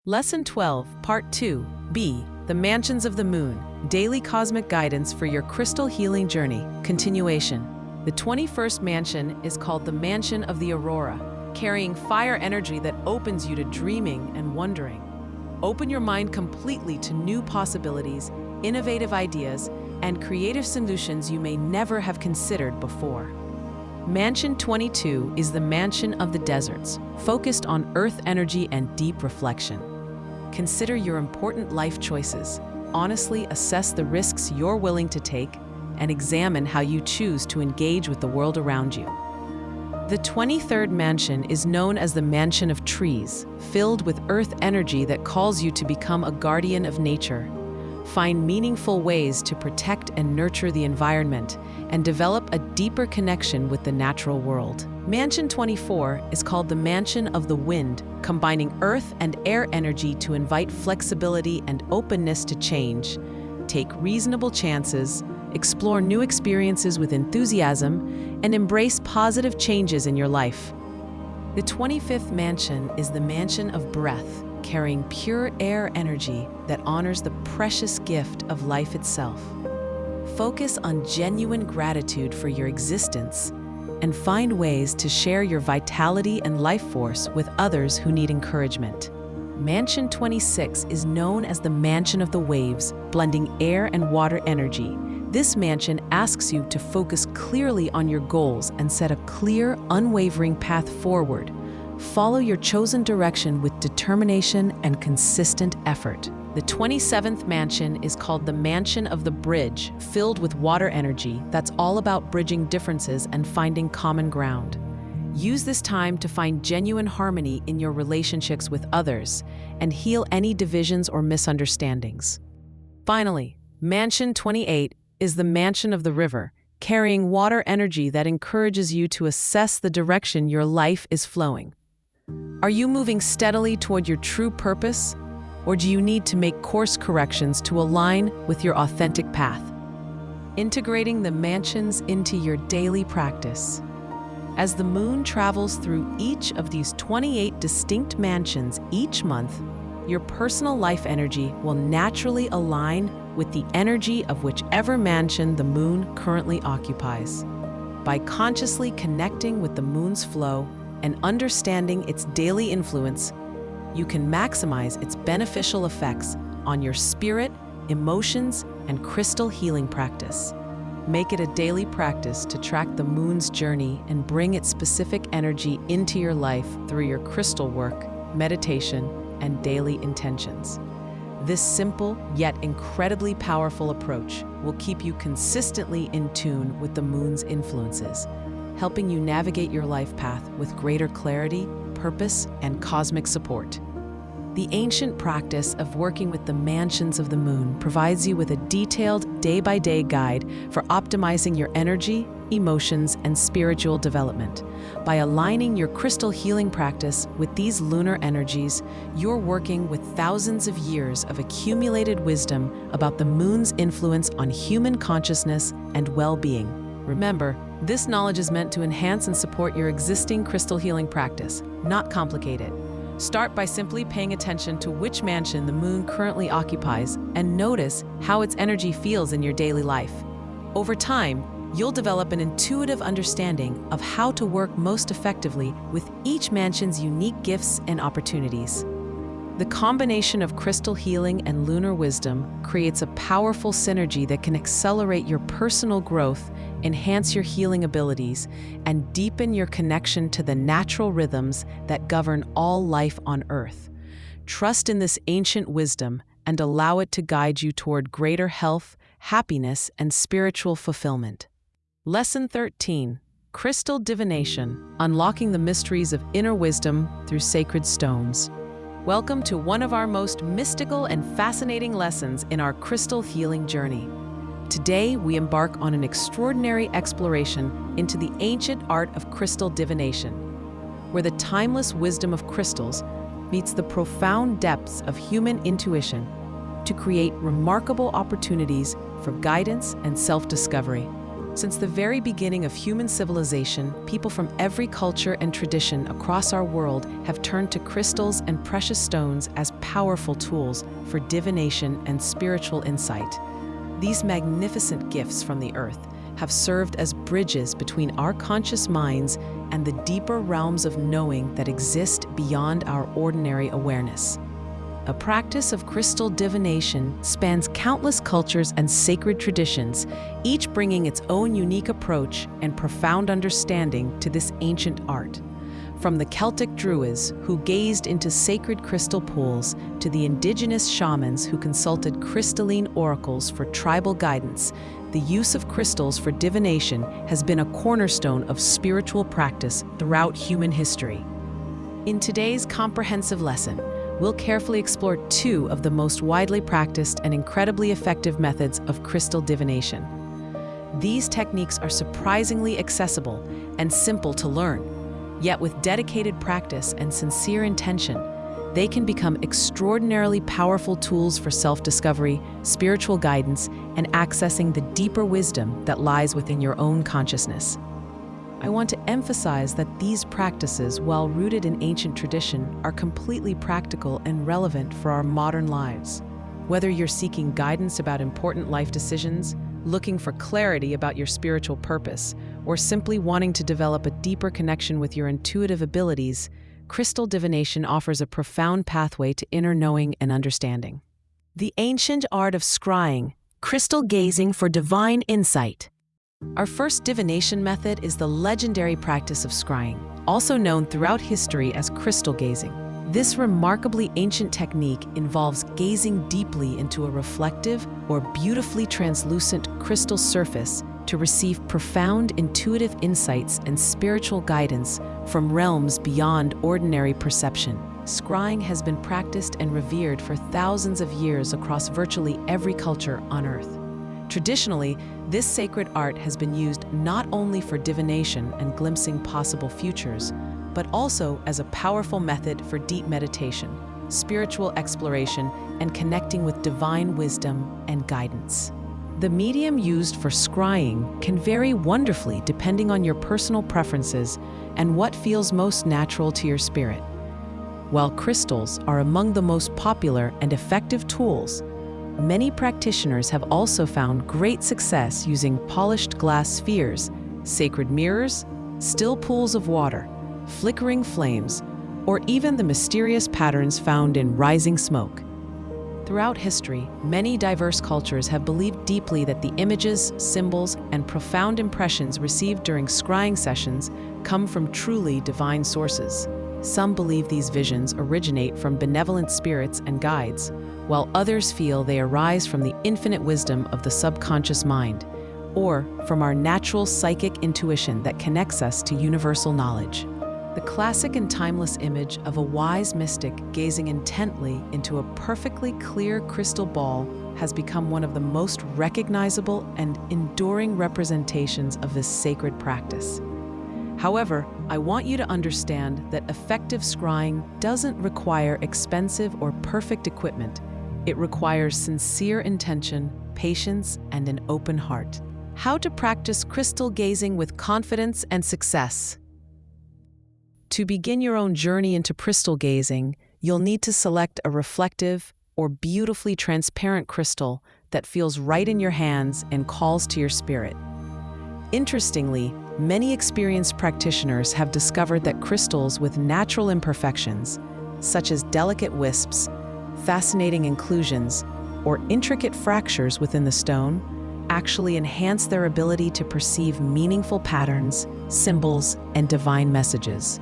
Lesson 12, Part 2, B, The Mansions of the Moon, Daily Cosmic Guidance for Your Crystal Healing Journey, Continuation. The 21st mansion is called the Mansion of the Aurora, carrying fire energy that opens you to dreaming and wondering. Open your mind completely to new possibilities, innovative ideas, and creative solutions you may never have considered before. Mansion 22 is the mansion of the deserts, focused on earth energy and deep reflection. Consider your important life choices, honestly assess the risks you're willing to take, and examine how you choose to engage with the world around you. The 23rd mansion is known as the Mansion of Trees, filled with earth energy that calls you to become a guardian of nature. Find meaningful ways to protect and nurture the environment and develop a deeper connection with the natural world. Mansion 24 is called the Mansion of the Wind, combining earth and air energy to invite flexibility and openness to change. Take reasonable chances, explore new experiences with enthusiasm, and embrace positive changes in your life. The 25th mansion is the Mansion of Breath, carrying pure air energy that honors the precious gift of life itself. Focus on genuine gratitude for your existence and find ways to share your vitality and life force with others who need encouragement. Mansion 26 is known as the Mansion of the Waves, blending air and water energy. This mansion asks you to focus clearly on your goals and set a clear, unwavering path forward. Follow your chosen direction with determination and consistent effort. The 27th mansion is called the Mansion of the Bridge, filled with water energy that's all about bridging differences and finding common ground. Use this time to find genuine harmony in your relationships with others and heal any divisions or misunderstandings. Finally, Mansion 28 is the Mansion of the River, carrying water energy that encourages you to assess the direction your life is flowing. Are you moving steadily toward your true purpose, or do you need to make course corrections to align with your authentic path? Integrating the mansions into your daily practice. As the moon travels through each of these 28 distinct mansions each month, your personal life energy will naturally align with the energy of whichever mansion the moon currently occupies. By consciously connecting with the moon's flow and understanding its daily influence, you can maximize its beneficial effects on your spirit, emotions, and crystal healing practice. Make it a daily practice to track the moon's journey and bring its specific energy into your life through your crystal work, meditation, and daily intentions. This simple yet incredibly powerful approach will keep you consistently in tune with the moon's influences, helping you navigate your life path with greater clarity, purpose, and cosmic support. The ancient practice of working with the mansions of the moon provides you with a detailed day-by-day guide for optimizing your energy, emotions, and spiritual development. By aligning your crystal healing practice with these lunar energies, you're working with thousands of years of accumulated wisdom about the moon's influence on human consciousness and well-being. Remember, this knowledge is meant to enhance and support your existing crystal healing practice, not complicate it. Start by simply paying attention to which mansion the moon currently occupies and notice how its energy feels in your daily life. Over time, you'll develop an intuitive understanding of how to work most effectively with each mansion's unique gifts and opportunities. The combination of crystal healing and lunar wisdom creates a powerful synergy that can accelerate your personal growth, enhance your healing abilities, and deepen your connection to the natural rhythms that govern all life on Earth. Trust in this ancient wisdom and allow it to guide you toward greater health, happiness, and spiritual fulfillment. Lesson 13. Crystal Divination, Unlocking the Mysteries of Inner Wisdom Through Sacred Stones. Welcome to one of our most mystical and fascinating lessons in our crystal healing journey. Today, we embark on an extraordinary exploration into the ancient art of crystal divination, where the timeless wisdom of crystals meets the profound depths of human intuition to create remarkable opportunities for guidance and self-discovery. Since the very beginning of human civilization, people from every culture and tradition across our world have turned to crystals and precious stones as powerful tools for divination and spiritual insight. These magnificent gifts from the earth have served as bridges between our conscious minds and the deeper realms of knowing that exist beyond our ordinary awareness. A practice of crystal divination spans countless cultures and sacred traditions, each bringing its own unique approach and profound understanding to this ancient art. From the Celtic Druids who gazed into sacred crystal pools to the indigenous shamans who consulted crystalline oracles for tribal guidance, the use of crystals for divination has been a cornerstone of spiritual practice throughout human history. In today's comprehensive lesson, we'll carefully explore two of the most widely practiced and incredibly effective methods of crystal divination. These techniques are surprisingly accessible and simple to learn, yet with dedicated practice and sincere intention, they can become extraordinarily powerful tools for self-discovery, spiritual guidance, and accessing the deeper wisdom that lies within your own consciousness. I want to emphasize that these practices, while rooted in ancient tradition, are completely practical and relevant for our modern lives. Whether you're seeking guidance about important life decisions, looking for clarity about your spiritual purpose, or simply wanting to develop a deeper connection with your intuitive abilities, crystal divination offers a profound pathway to inner knowing and understanding. The ancient art of scrying, crystal gazing for divine insight. Our first divination method is the legendary practice of scrying, also known throughout history as crystal gazing. This remarkably ancient technique involves gazing deeply into a reflective or beautifully translucent crystal surface to receive profound intuitive insights and spiritual guidance from realms beyond ordinary perception. Scrying has been practiced and revered for thousands of years across virtually every culture on Earth. Traditionally, this sacred art has been used not only for divination and glimpsing possible futures, but also as a powerful method for deep meditation, spiritual exploration, and connecting with divine wisdom and guidance. The medium used for scrying can vary wonderfully depending on your personal preferences and what feels most natural to your spirit. While crystals are among the most popular and effective tools, many practitioners have also found great success using polished glass spheres, sacred mirrors, still pools of water, flickering flames, or even the mysterious patterns found in rising smoke. Throughout history, many diverse cultures have believed deeply that the images, symbols, and profound impressions received during scrying sessions come from truly divine sources. Some believe these visions originate from benevolent spirits and guides, while others feel they arise from the infinite wisdom of the subconscious mind, or from our natural psychic intuition that connects us to universal knowledge. The classic and timeless image of a wise mystic gazing intently into a perfectly clear crystal ball has become one of the most recognizable and enduring representations of this sacred practice. However, I want you to understand that effective scrying doesn't require expensive or perfect equipment. It requires sincere intention, patience, and an open heart. How to practice crystal gazing with confidence and success. To begin your own journey into crystal gazing, you'll need to select a reflective or beautifully transparent crystal that feels right in your hands and calls to your spirit. Interestingly, many experienced practitioners have discovered that crystals with natural imperfections, such as delicate wisps, fascinating inclusions, or intricate fractures within the stone, actually enhance their ability to perceive meaningful patterns, symbols, and divine messages.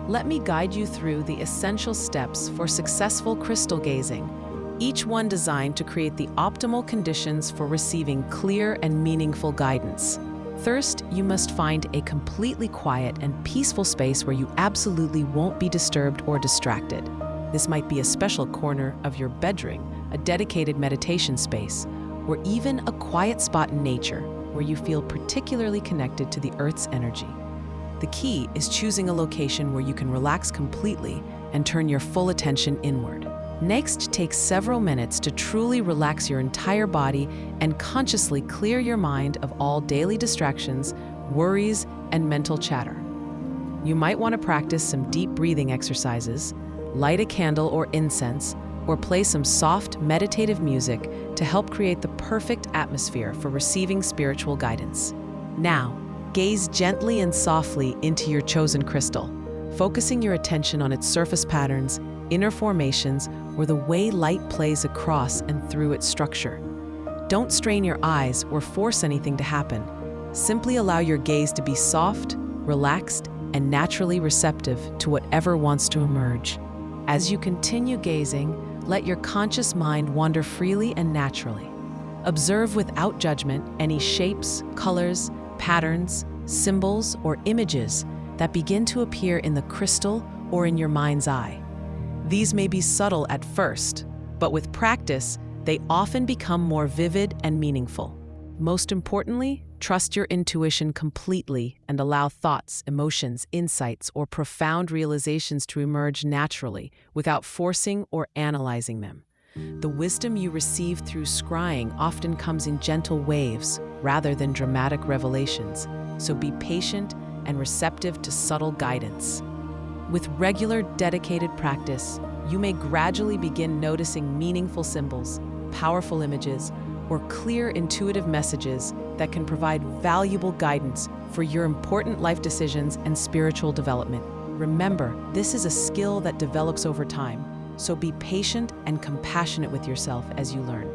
Let me guide you through the essential steps for successful crystal gazing, each one designed to create the optimal conditions for receiving clear and meaningful guidance. First, you must find a completely quiet and peaceful space where you absolutely won't be disturbed or distracted. This might be a special corner of your bedroom, a dedicated meditation space, or even a quiet spot in nature where you feel particularly connected to the Earth's energy. The key is choosing a location where you can relax completely and turn your full attention inward. Next, take several minutes to truly relax your entire body and consciously clear your mind of all daily distractions, worries, and mental chatter. You might want to practice some deep breathing exercises, light a candle or incense, or play some soft, meditative music to help create the perfect atmosphere for receiving spiritual guidance. Now, gaze gently and softly into your chosen crystal, focusing your attention on its surface patterns, inner formations, or the way light plays across and through its structure. Don't strain your eyes or force anything to happen. Simply allow your gaze to be soft, relaxed, and naturally receptive to whatever wants to emerge. As you continue gazing, let your conscious mind wander freely and naturally. Observe without judgment any shapes, colors, patterns, symbols, or images that begin to appear in the crystal or in your mind's eye. These may be subtle at first, but with practice, they often become more vivid and meaningful. Most importantly, trust your intuition completely and allow thoughts, emotions, insights, or profound realizations to emerge naturally without forcing or analyzing them. The wisdom you receive through scrying often comes in gentle waves rather than dramatic revelations, so be patient and receptive to subtle guidance. With regular, dedicated practice, you may gradually begin noticing meaningful symbols, powerful images, or clear intuitive messages that can provide valuable guidance for your important life decisions and spiritual development. Remember, this is a skill that develops over time, so be patient and compassionate with yourself as you learn.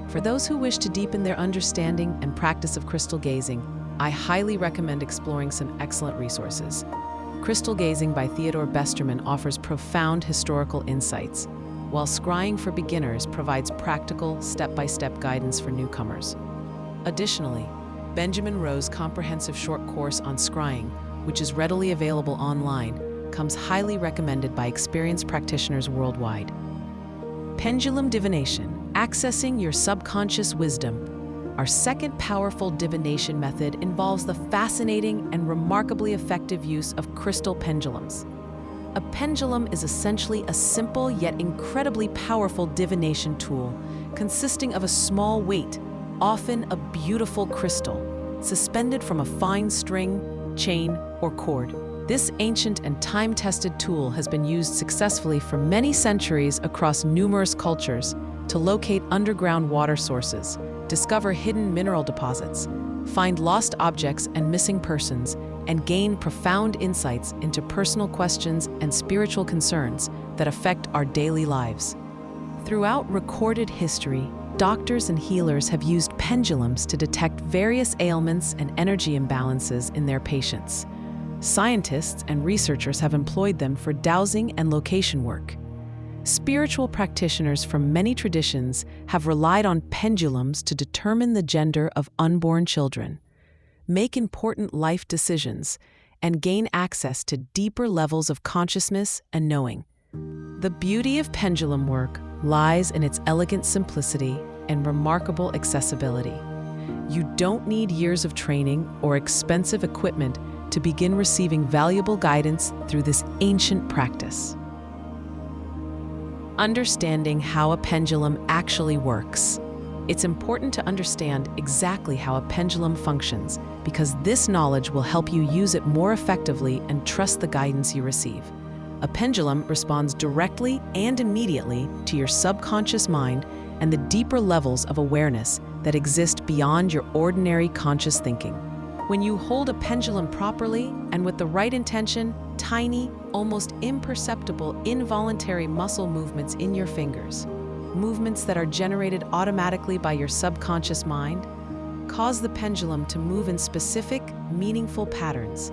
For those who wish to deepen their understanding and practice of crystal gazing, I highly recommend exploring some excellent resources. Crystal Gazing by Theodore Besterman offers profound historical insights, while Scrying for Beginners provides practical, step-by-step guidance for newcomers. Additionally, Benjamin Rowe's comprehensive short course on scrying, which is readily available online, comes highly recommended by experienced practitioners worldwide. Pendulum Divination, accessing your subconscious wisdom. Our second powerful divination method involves the fascinating and remarkably effective use of crystal pendulums. A pendulum is essentially a simple yet incredibly powerful divination tool consisting of a small weight, often a beautiful crystal, suspended from a fine string, chain, or cord. This ancient and time-tested tool has been used successfully for many centuries across numerous cultures to locate underground water sources, discover hidden mineral deposits, find lost objects and missing persons, and gain profound insights into personal questions and spiritual concerns that affect our daily lives. Throughout recorded history, doctors and healers have used pendulums to detect various ailments and energy imbalances in their patients. Scientists and researchers have employed them for dowsing and location work. Spiritual practitioners from many traditions have relied on pendulums to determine the gender of unborn children, make important life decisions, and gain access to deeper levels of consciousness and knowing. The beauty of pendulum work lies in its elegant simplicity and remarkable accessibility. You don't need years of training or expensive equipment to begin receiving valuable guidance through this ancient practice. Understanding how a pendulum actually works. It's important to understand exactly how a pendulum functions because this knowledge will help you use it more effectively and trust the guidance you receive. A pendulum responds directly and immediately to your subconscious mind and the deeper levels of awareness that exist beyond your ordinary conscious thinking. When you hold a pendulum properly and with the right intention, tiny, almost imperceptible involuntary muscle movements in your fingers, movements that are generated automatically by your subconscious mind, cause the pendulum to move in specific, meaningful patterns.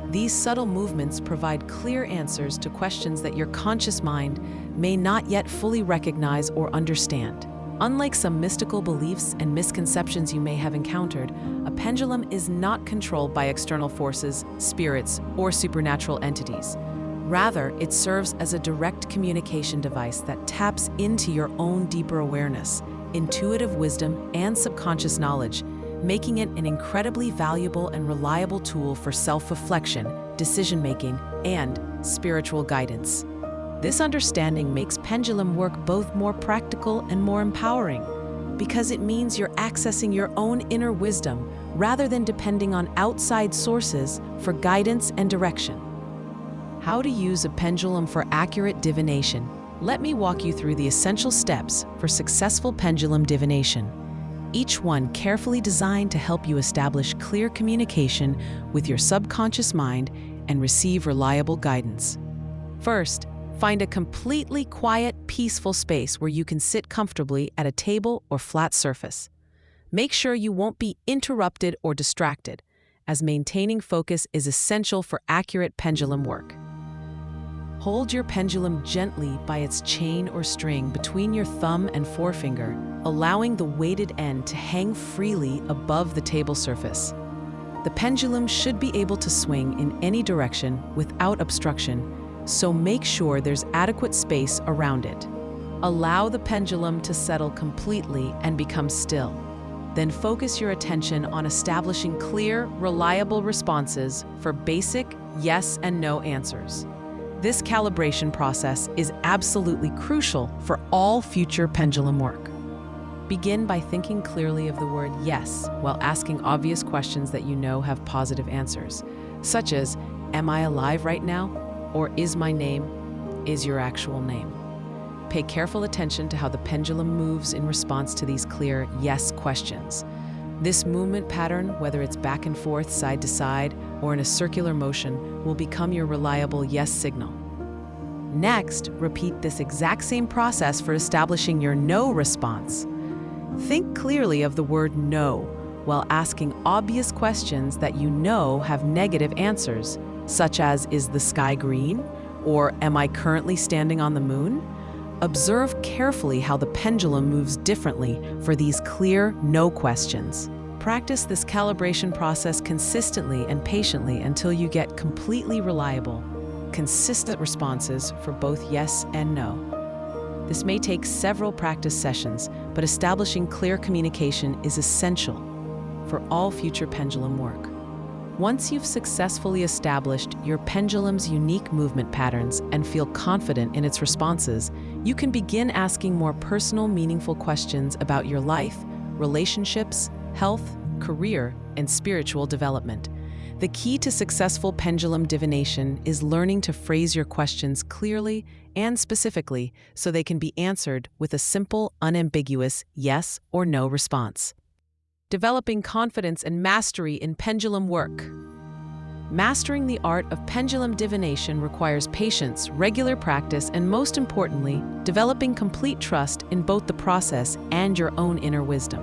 These subtle movements provide clear answers to questions that your conscious mind may not yet fully recognize or understand. Unlike some mystical beliefs and misconceptions you may have encountered, a pendulum is not controlled by external forces, spirits, or supernatural entities. Rather, it serves as a direct communication device that taps into your own deeper awareness, intuitive wisdom, and subconscious knowledge, making it an incredibly valuable and reliable tool for self-reflection, decision-making, and spiritual guidance. This understanding makes pendulum work both more practical and more empowering, because it means you're accessing your own inner wisdom rather than depending on outside sources for guidance and direction. How to use a pendulum for accurate divination. Let me walk you through the essential steps for successful pendulum divination, each one carefully designed to help you establish clear communication with your subconscious mind and receive reliable guidance. First, find a completely quiet, peaceful space where you can sit comfortably at a table or flat surface. Make sure you won't be interrupted or distracted, as maintaining focus is essential for accurate pendulum work. Hold your pendulum gently by its chain or string between your thumb and forefinger, allowing the weighted end to hang freely above the table surface. The pendulum should be able to swing in any direction without obstruction, so make sure there's adequate space around it. Allow the pendulum to settle completely and become still. Then focus your attention on establishing clear, reliable responses for basic yes and no answers. This calibration process is absolutely crucial for all future pendulum work. Begin by thinking clearly of the word yes while asking obvious questions that you know have positive answers, such as, "Am I alive right now?" or "Is my name?" Is your actual name? Pay careful attention to how the pendulum moves in response to these clear yes questions. This movement pattern, whether it's back and forth, side to side, or in a circular motion, will become your reliable yes signal. Next, repeat this exact same process for establishing your no response. Think clearly of the word no while asking obvious questions that you know have negative answers, such as, "Is the sky green?" or "Am I currently standing on the moon?" Observe carefully how the pendulum moves differently for these clear no questions. Practice this calibration process consistently and patiently until you get completely reliable, consistent responses for both yes and no. This may take several practice sessions, but establishing clear communication is essential for all future pendulum work. Once you've successfully established your pendulum's unique movement patterns and feel confident in its responses, you can begin asking more personal, meaningful questions about your life, relationships, health, career, and spiritual development. The key to successful pendulum divination is learning to phrase your questions clearly and specifically so they can be answered with a simple, unambiguous yes or no response. Developing confidence and mastery in pendulum work. Mastering the art of pendulum divination requires patience, regular practice, and most importantly, developing complete trust in both the process and your own inner wisdom.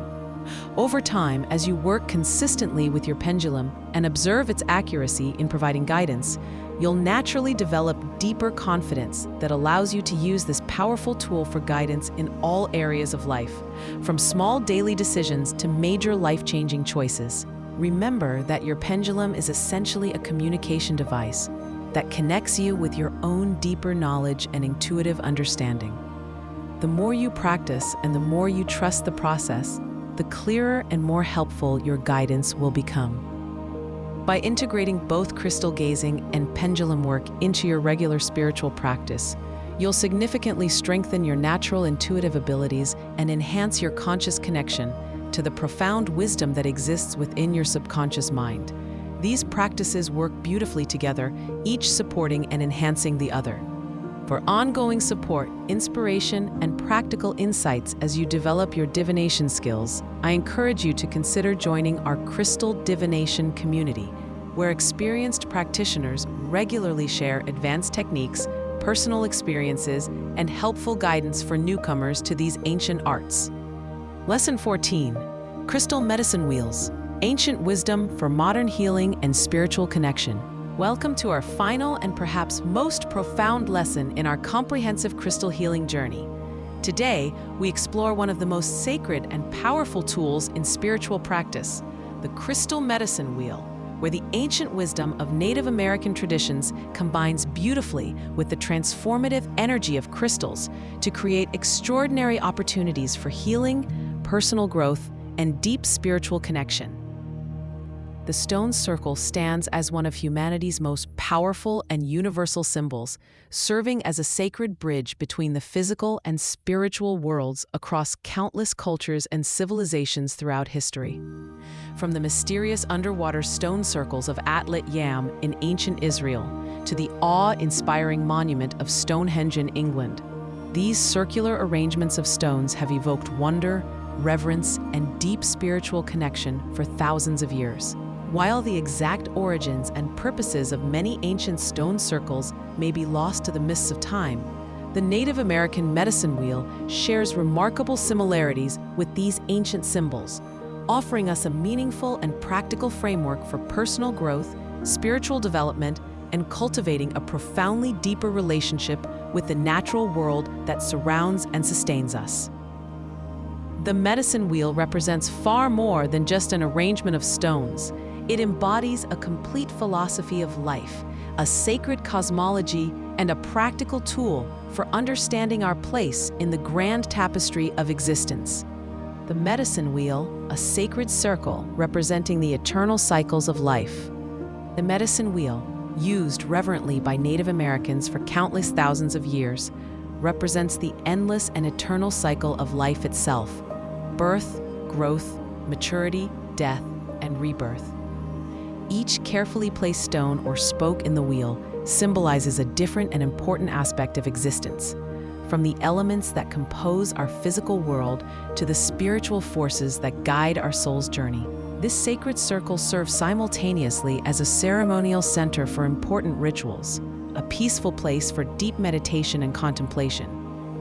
Over time, as you work consistently with your pendulum and observe its accuracy in providing guidance, you'll naturally develop deeper confidence that allows you to use this powerful tool for guidance in all areas of life, from small daily decisions to major life-changing choices. Remember that your pendulum is essentially a communication device that connects you with your own deeper knowledge and intuitive understanding. The more you practice and the more you trust the process, the clearer and more helpful your guidance will become. By integrating both crystal gazing and pendulum work into your regular spiritual practice, you'll significantly strengthen your natural intuitive abilities and enhance your conscious connection to the profound wisdom that exists within your subconscious mind. These practices work beautifully together, each supporting and enhancing the other. For ongoing support, inspiration, and practical insights as you develop your divination skills, I encourage you to consider joining our Crystal Divination community, where experienced practitioners regularly share advanced techniques, personal experiences, and helpful guidance for newcomers to these ancient arts. Lesson 14: Crystal Medicine Wheels, Ancient Wisdom for Modern Healing and Spiritual Connection. Welcome to our final and perhaps most profound lesson in our comprehensive crystal healing journey. Today, we explore one of the most sacred and powerful tools in spiritual practice, the crystal medicine wheel, where the ancient wisdom of Native American traditions combines beautifully with the transformative energy of crystals to create extraordinary opportunities for healing, personal growth, and deep spiritual connection. the stone circle stands as one of humanity's most powerful and universal symbols, serving as a sacred bridge between the physical and spiritual worlds across countless cultures and civilizations throughout history. From the mysterious underwater stone circles of Atlat Yam in ancient Israel to the awe-inspiring monument of Stonehenge in England, these circular arrangements of stones have evoked wonder, reverence, and deep spiritual connection for thousands of years. While the exact origins and purposes of many ancient stone circles may be lost to the mists of time, the Native American medicine wheel shares remarkable similarities with these ancient symbols, offering us a meaningful and practical framework for personal growth, spiritual development, and cultivating a profoundly deeper relationship with the natural world that surrounds and sustains us. The medicine wheel represents far more than just an arrangement of stones. It embodies a complete philosophy of life, a sacred cosmology, and a practical tool for understanding our place in the grand tapestry of existence. The medicine wheel, a sacred circle representing the eternal cycles of life. The medicine wheel, used reverently by Native Americans for countless thousands of years, represents the endless and eternal cycle of life itself: birth, growth, maturity, death, and rebirth. Each carefully placed stone or spoke in the wheel symbolizes a different and important aspect of existence, from the elements that compose our physical world to the spiritual forces that guide our soul's journey. This sacred circle serves simultaneously as a ceremonial center for important rituals, a peaceful place for deep meditation and contemplation,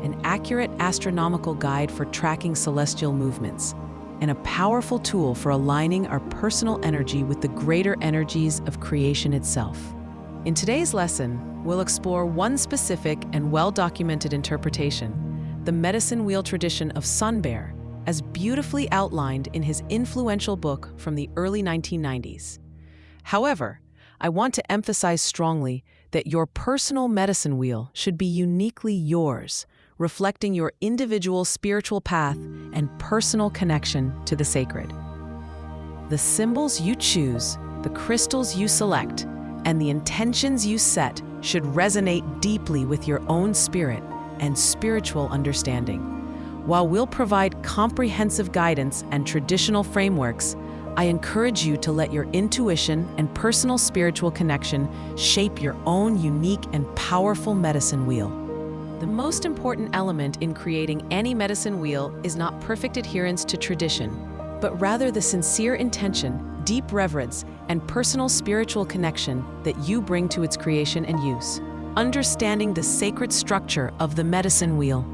an accurate astronomical guide for tracking celestial movements, and a powerful tool for aligning our personal energy with the greater energies of creation itself. In today's lesson, we'll explore one specific and well-documented interpretation, the medicine wheel tradition of Sun Bear, as beautifully outlined in his influential book from the early 1990s. However, I want to emphasize strongly that your personal medicine wheel should be uniquely yours, reflecting your individual spiritual path and personal connection to the sacred. The symbols you choose, the crystals you select, and the intentions you set should resonate deeply with your own spirit and spiritual understanding. While we'll provide comprehensive guidance and traditional frameworks, I encourage you to let your intuition and personal spiritual connection shape your own unique and powerful medicine wheel. The most important element in creating any medicine wheel is not perfect adherence to tradition, but rather the sincere intention, deep reverence, and personal spiritual connection that you bring to its creation and use. Understanding the sacred structure of the medicine wheel.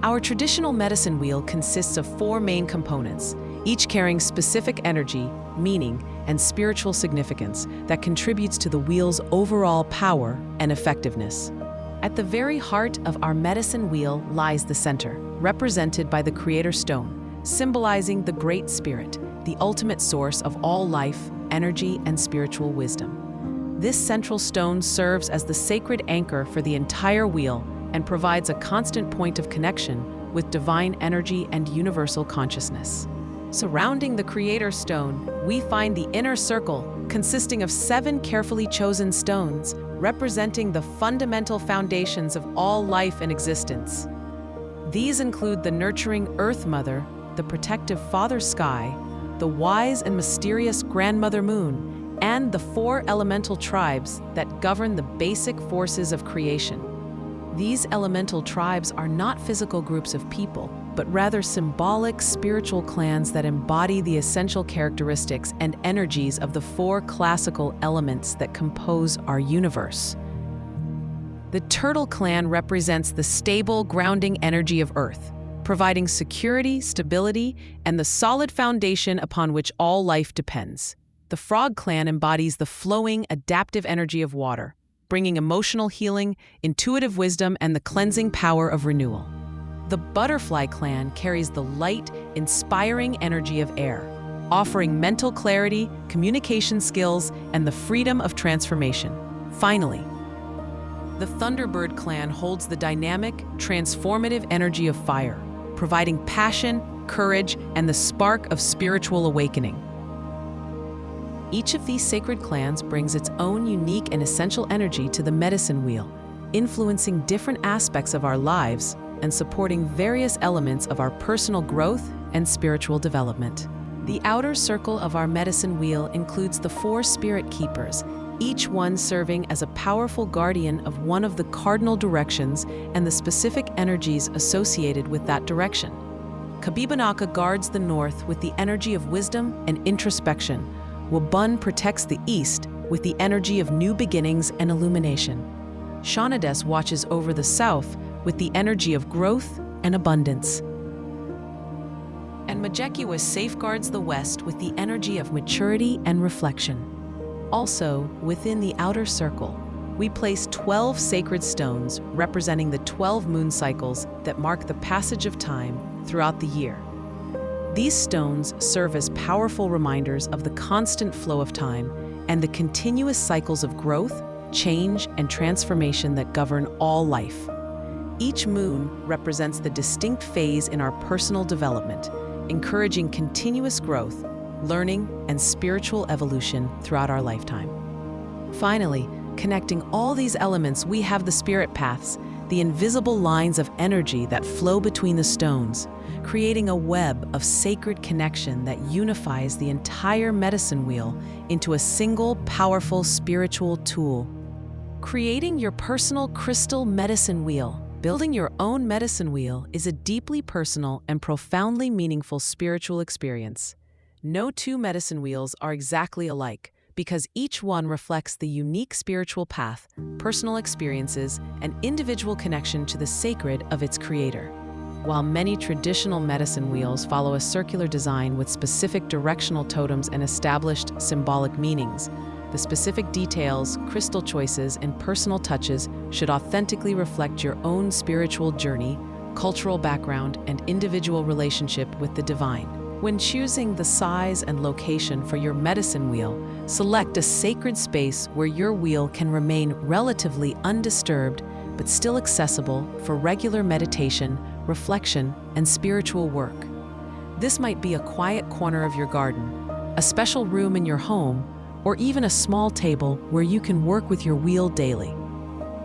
Our traditional medicine wheel consists of 4 main components, each carrying specific energy, meaning, and spiritual significance that contributes to the wheel's overall power and effectiveness. At the very heart of our medicine wheel lies the center, represented by the Creator Stone, symbolizing the Great Spirit, the ultimate source of all life, energy, and spiritual wisdom. This central stone serves as the sacred anchor for the entire wheel and provides a constant point of connection with divine energy and universal consciousness. Surrounding the Creator Stone, we find the inner circle, consisting of 7 carefully chosen stones, representing the fundamental foundations of all life and existence. These include the nurturing Earth Mother, the protective Father Sky, the wise and mysterious Grandmother Moon, and the 4 elemental tribes that govern the basic forces of creation. These elemental tribes are not physical groups of people, but rather symbolic spiritual clans that embody the essential characteristics and energies of the 4 classical elements that compose our universe. The Turtle Clan represents the stable, grounding energy of Earth, providing security, stability, and the solid foundation upon which all life depends. The Frog Clan embodies the flowing, adaptive energy of water, bringing emotional healing, intuitive wisdom, and the cleansing power of renewal. The Butterfly Clan carries the light, inspiring energy of air, offering mental clarity, communication skills, and the freedom of transformation. Finally, the Thunderbird Clan holds the dynamic, transformative energy of fire, providing passion, courage, and the spark of spiritual awakening. Each of these sacred clans brings its own unique and essential energy to the medicine wheel, influencing different aspects of our lives and supporting various elements of our personal growth and spiritual development. The outer circle of our medicine wheel includes the 4 spirit keepers, each one serving as a powerful guardian of one of the cardinal directions and the specific energies associated with that direction. Kabibanaka guards the north with the energy of wisdom and introspection. Wabun protects the east with the energy of new beginnings and illumination. Shanades watches over the south with the energy of growth and abundance. And Majekiwa safeguards the west with the energy of maturity and reflection. Also, within the outer circle, we place 12 sacred stones representing the 12 moon cycles that mark the passage of time throughout the year. These stones serve as powerful reminders of the constant flow of time and the continuous cycles of growth, change, and transformation that govern all life. Each moon represents the distinct phase in our personal development, encouraging continuous growth, learning, and spiritual evolution throughout our lifetime. Finally, connecting all these elements, we have the spirit paths, the invisible lines of energy that flow between the stones, creating a web of sacred connection that unifies the entire medicine wheel into a single powerful spiritual tool. Creating your personal crystal medicine wheel. Building your own medicine wheel is a deeply personal and profoundly meaningful spiritual experience. No 2 medicine wheels are exactly alike because each one reflects the unique spiritual path, personal experiences, and individual connection to the sacred of its creator. While many traditional medicine wheels follow a circular design with specific directional totems and established symbolic meanings, the specific details, crystal choices, and personal touches should authentically reflect your own spiritual journey, cultural background, and individual relationship with the divine. When choosing the size and location for your medicine wheel, select a sacred space where your wheel can remain relatively undisturbed but still accessible for regular meditation, reflection, and spiritual work. This might be a quiet corner of your garden, a special room in your home, or even a small table where you can work with your wheel daily.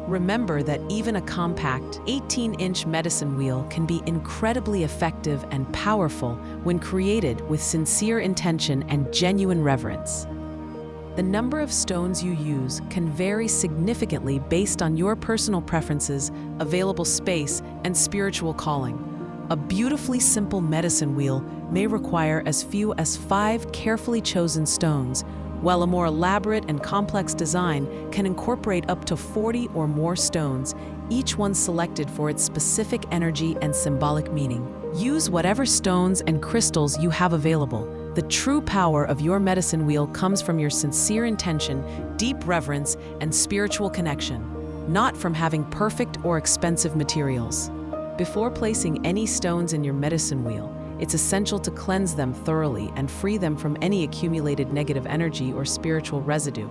Remember that even a compact 18-inch medicine wheel can be incredibly effective and powerful when created with sincere intention and genuine reverence. The number of stones you use can vary significantly based on your personal preferences, available space, and spiritual calling. A beautifully simple medicine wheel may require as few as 5 carefully chosen stones, while a more elaborate and complex design can incorporate up to 40 or more stones, each one selected for its specific energy and symbolic meaning. Use whatever stones and crystals you have available. The true power of your medicine wheel comes from your sincere intention, deep reverence, and spiritual connection, not from having perfect or expensive materials. Before placing any stones in your medicine wheel, it's essential to cleanse them thoroughly and free them from any accumulated negative energy or spiritual residue.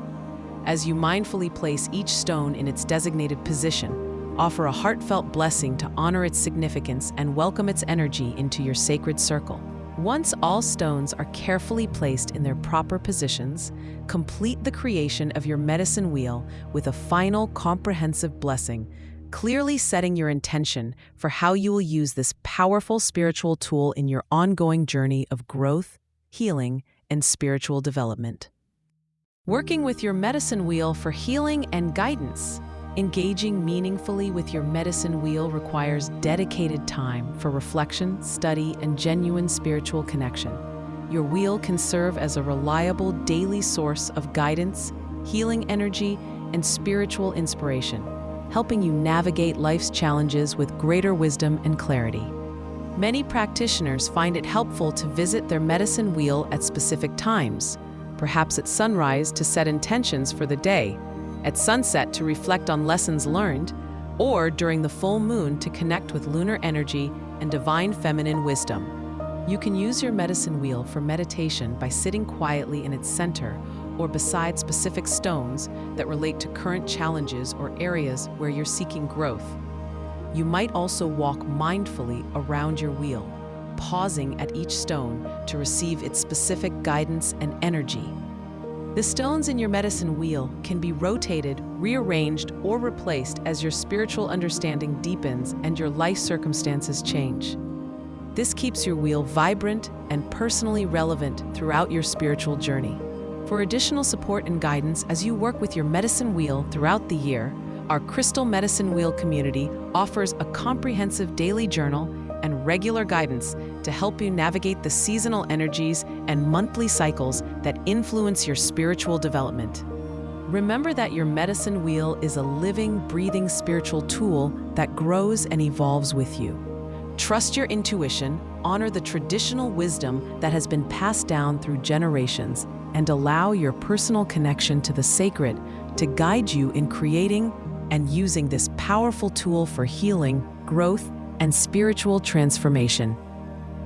As you mindfully place each stone in its designated position, offer a heartfelt blessing to honor its significance and welcome its energy into your sacred circle. Once all stones are carefully placed in their proper positions, complete the creation of your medicine wheel with a final comprehensive blessing, clearly setting your intention for how you will use this powerful spiritual tool in your ongoing journey of growth, healing, and spiritual development. Working with your medicine wheel for healing and guidance. Engaging meaningfully with your medicine wheel requires dedicated time for reflection, study, and genuine spiritual connection. Your wheel can serve as a reliable daily source of guidance, healing energy, and spiritual inspiration, helping you navigate life's challenges with greater wisdom and clarity. Many practitioners find it helpful to visit their medicine wheel at specific times, perhaps at sunrise to set intentions for the day, at sunset to reflect on lessons learned, or during the full moon to connect with lunar energy and divine feminine wisdom. You can use your medicine wheel for meditation by sitting quietly in its center or beside specific stones that relate to current challenges or areas where you're seeking growth. You might also walk mindfully around your wheel, pausing at each stone to receive its specific guidance and energy. The stones in your medicine wheel can be rotated, rearranged, or replaced as your spiritual understanding deepens and your life circumstances change. This keeps your wheel vibrant and personally relevant throughout your spiritual journey. For additional support and guidance as you work with your medicine wheel throughout the year, our Crystal Medicine Wheel community offers a comprehensive daily journal and regular guidance to help you navigate the seasonal energies and monthly cycles that influence your spiritual development. Remember that your medicine wheel is a living, breathing spiritual tool that grows and evolves with you. Trust your intuition, honor the traditional wisdom that has been passed down through generations, and allow your personal connection to the sacred to guide you in creating and using this powerful tool for healing, growth, and spiritual transformation.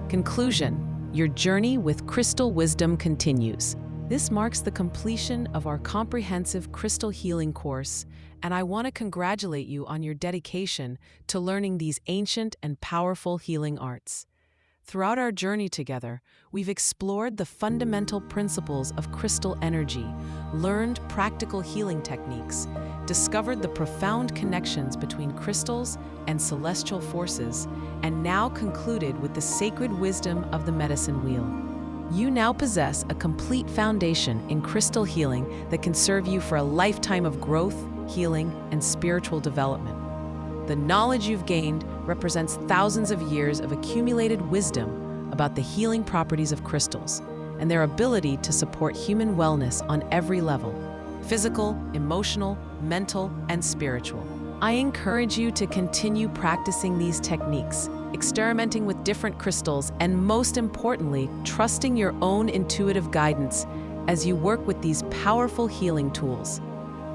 Conclusion: your journey with crystal wisdom continues. This marks the completion of our comprehensive crystal healing course, and I want to congratulate you on your dedication to learning these ancient and powerful healing arts. Throughout our journey together, we've explored the fundamental principles of crystal energy, learned practical healing techniques, discovered the profound connections between crystals and celestial forces, and now concluded with the sacred wisdom of the medicine wheel. You now possess a complete foundation in crystal healing that can serve you for a lifetime of growth, healing, and spiritual development. The knowledge you've gained represents thousands of years of accumulated wisdom about the healing properties of crystals and their ability to support human wellness on every level: physical, emotional, mental, and spiritual. I encourage you to continue practicing these techniques, experimenting with different crystals, and most importantly, trusting your own intuitive guidance as you work with these powerful healing tools.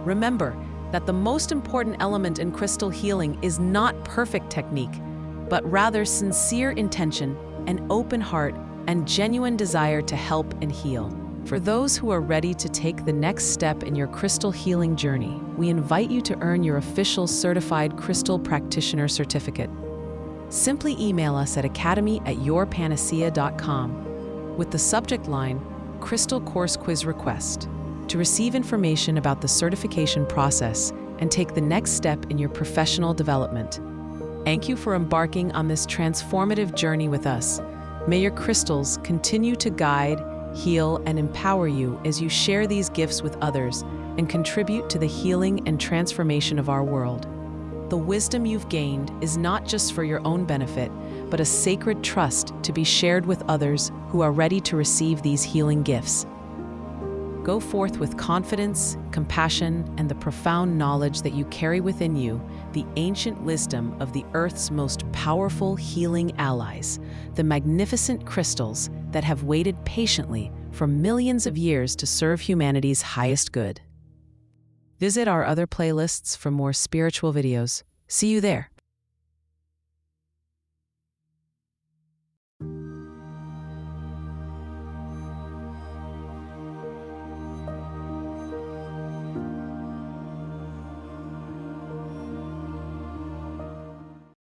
Remember that the most important element in crystal healing is not perfect technique, but rather sincere intention, an open heart, and genuine desire to help and heal. For those who are ready to take the next step in your crystal healing journey, we invite you to earn your official Certified Crystal Practitioner certificate. Simply email us at academy@yourpanacea.com with the subject line Crystal Course Quiz Request to receive information about the certification process and take the next step in your professional development. Thank you for embarking on this transformative journey with us. May your crystals continue to guide, heal, and empower you as you share these gifts with others and contribute to the healing and transformation of our world. The wisdom you've gained is not just for your own benefit, but a sacred trust to be shared with others who are ready to receive these healing gifts. Go forth with confidence, compassion, and the profound knowledge that you carry within you, the ancient wisdom of the Earth's most powerful healing allies, the magnificent crystals that have waited patiently for millions of years to serve humanity's highest good. Visit our other playlists for more spiritual videos. See you there.